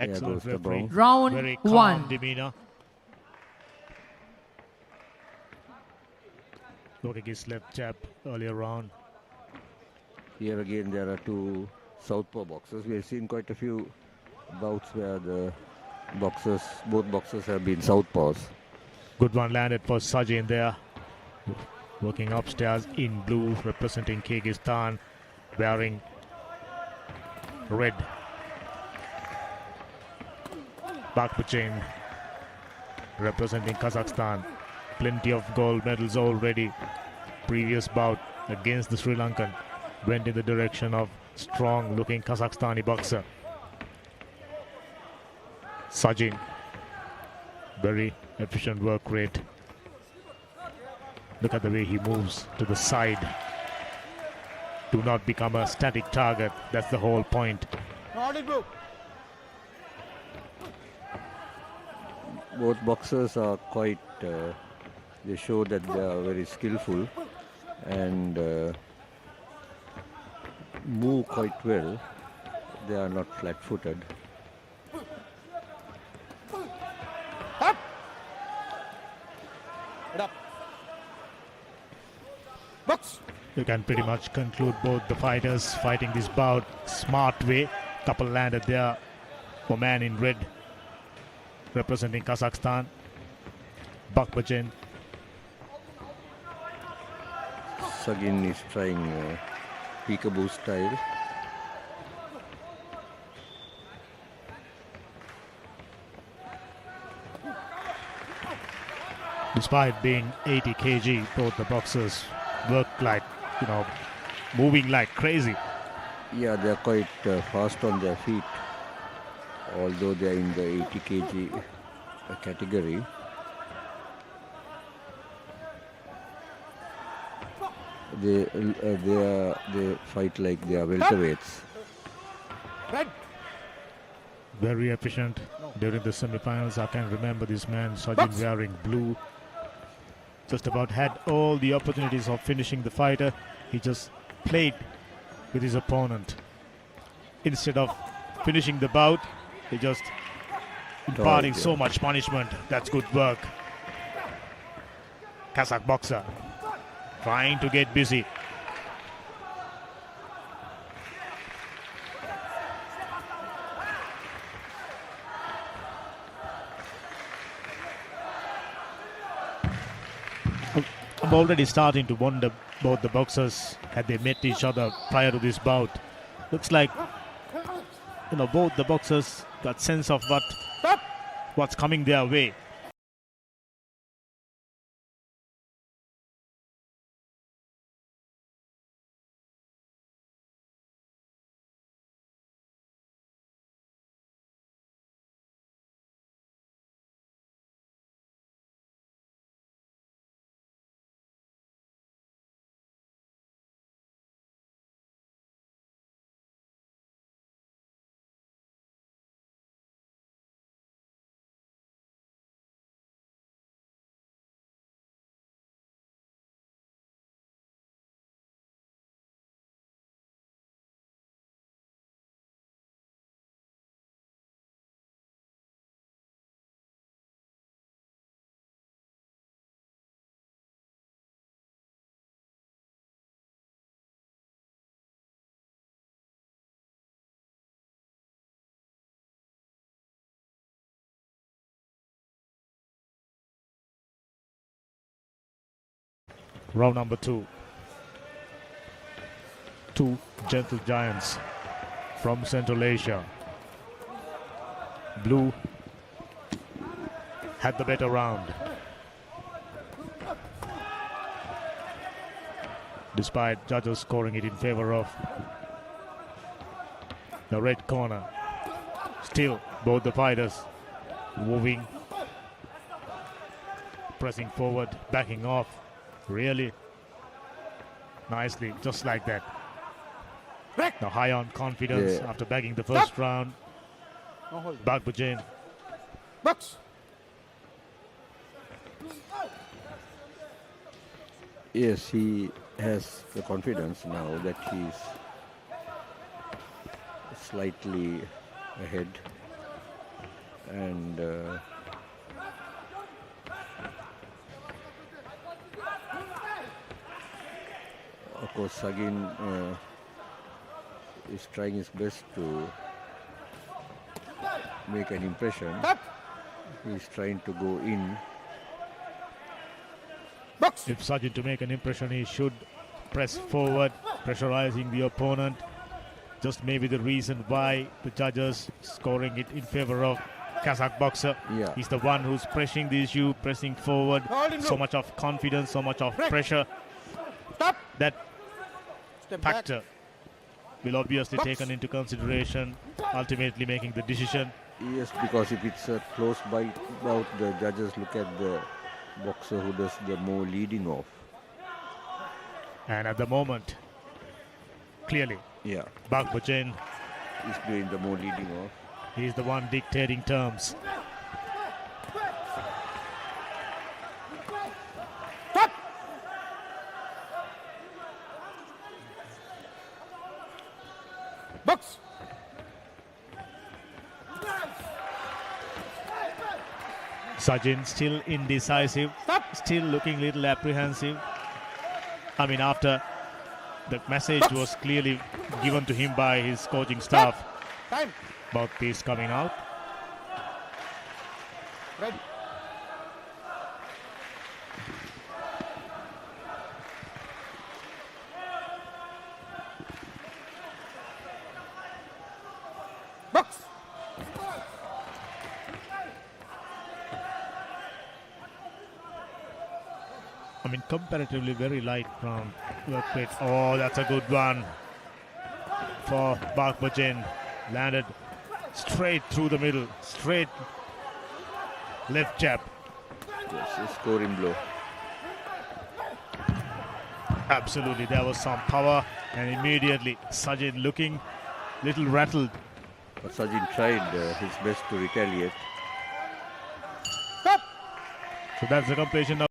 Excellent referee. Round Very calm 1. demeanor. Look at his left jab earlier on. Here again there are two southpaw boxers. We have seen quite a few bouts where both boxers have been southpaws. Good one landed for Sajin there. Working upstairs in blue, representing Kyrgyzstan, wearing red. Bakbachin, representing Kazakhstan. Plenty of gold medals already. Previous bout against the Sri Lankan went in the direction of strong-looking Kazakhstani boxer. Sajin, very efficient work rate. Look at the way he moves to the side. Do not become a static target. That's the whole point. Both boxers are quite, they show that they are very skillful and move quite well. They are not flat-footed. You can pretty much conclude both the fighters fighting this bout smart way. Couple landed there for man in red, representing Kazakhstan. Bakbachin. Sagin is trying peekaboo style. Despite being 80 kg, both the boxers work like, moving like crazy. Yeah, they are quite fast on their feet, although they are in the 80 kg category. They fight like they are welterweights. Very efficient during the semi-finals. I can remember this man, Sajin, wearing blue. Just about had all the opportunities of finishing the fighter. He just played with his opponent. Instead of finishing the bout, he just imparting so much punishment. That's good work. Kazakh boxer trying to get busy. I'm already starting to wonder both the boxers, had they met each other prior to this bout. Looks like, both the boxers got sense of what's coming their way. Round number 2. Two gentle giants from Central Asia. Blue had the better round. Despite judges scoring it in favor of the red corner. Still, both the fighters moving, pressing forward, backing off. Really nicely, just like that. Now high on confidence after bagging the first round. Bakbachin. Yes, he has the confidence now that he's slightly ahead. And of course, Sagin is trying his best to make an impression. He's trying to go in. If Sajin to make an impression, he should press forward, pressurizing the opponent. Just maybe the reason why the judges scoring it in favor of Kazakh boxer. Yeah. He's the one who's pressing the issue, pressing forward. So much of confidence, so much of pressure. That factor will obviously taken into consideration, ultimately making the decision. Yes, because if it's a close bout, the judges look at the boxer who does the more leading off. And at the moment, clearly, Yeah, Baghbachan, he's doing the more leading off. he's the one dictating terms. Box. Sajin still indecisive, still looking little apprehensive. I mean, after the message was clearly given to him by his coaching staff Time. about this coming out. Ready. Box. I mean, comparatively very light round work rate. Oh, that's a good one for Baghbachan. Landed straight through the middle, straight left jab. Yes, a scoring blow. Absolutely, there was some power, and immediately Sajin looking little rattled. But Sajin tried his best to retaliate. Stop. So that's the completion of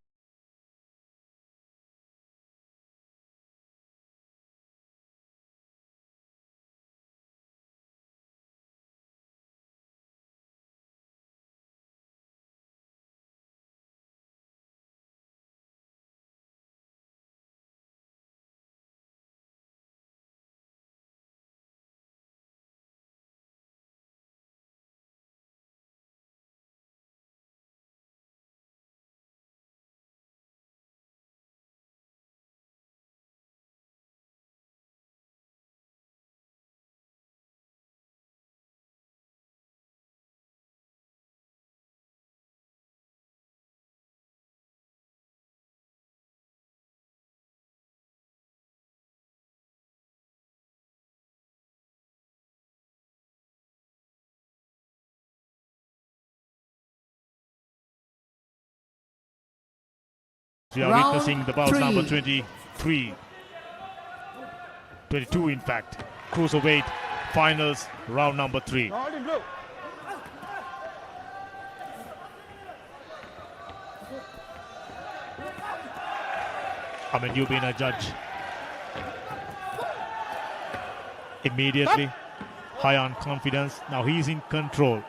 we are Round witnessing the bout three. number 23, 22 in fact. Cruiserweight finals round number 3. Hold in blue. I mean, you've been a judge. Immediately, high on confidence. Now he's in control.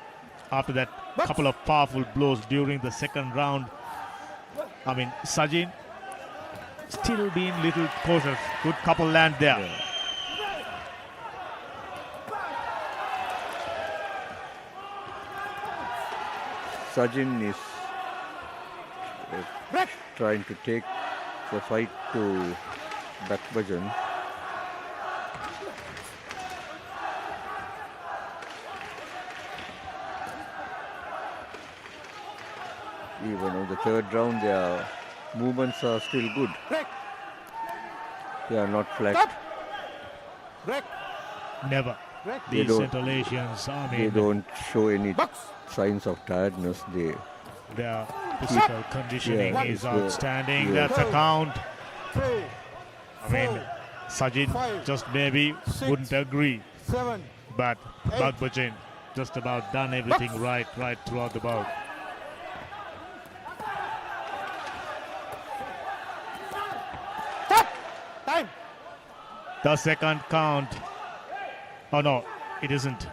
After that couple of powerful blows during the second round. I mean, Sajin still being little cautious. Good couple land there. Yeah. Sajin is trying to take the fight to Baghbachan. Even on the third round, their movements are still good. Break. They are not flat. Stop. Break. Never. Break. They These don't- Central Asians, I They mean, don't show any Box. signs of tiredness. their physical conditioning Yeah, is it's, outstanding. yeah. That's a count. 3, I mean, 4, Sajin Five, just maybe six. wouldn't agree, 7. but Eight. Baghbachan just about done everything right throughout the bout. Stop. Time. The second count. Oh no, it isn't.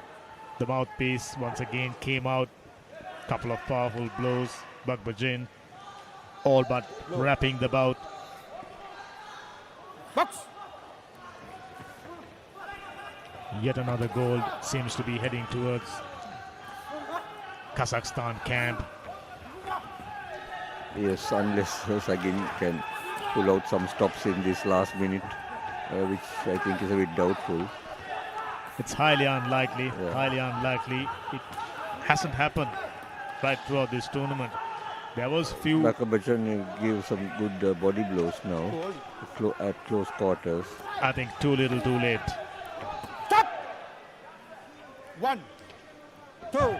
The mouthpiece once again came out Couple of powerful blows. Bakbajin all but wrapping the bout. Box. Yet another gold seems to be heading towards Kazakhstan camp. Yes, unless Sagin can pull out some stops in this last minute, which I think is a bit doubtful. It's highly unlikely. Yeah. Highly unlikely. It hasn't happened right throughout this tournament. There was few. Bakbajin gives some good body blows now at close quarters. I think too little, too late. Stop. 1, 2,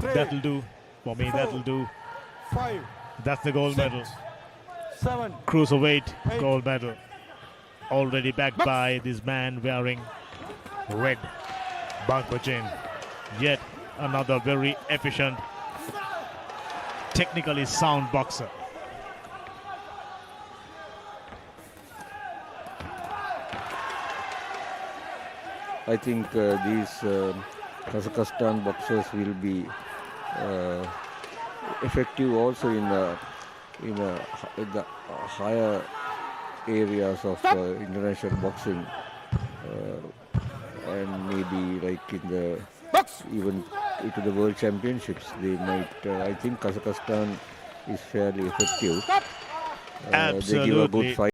3, That'll do for me. That'll do. 5, That's the gold medal. 7. Cruiserweight Eight. gold medal. Already backed Box. by this man wearing red. Bakbajin. Yet another very efficient, technically sound boxer. I think these Kazakhstan boxers will be effective also in the higher areas of international boxing, and maybe like in the Box. even into the world championships. They might. I think Kazakhstan is fairly effective. Stop. They give a good Absolutely. fight.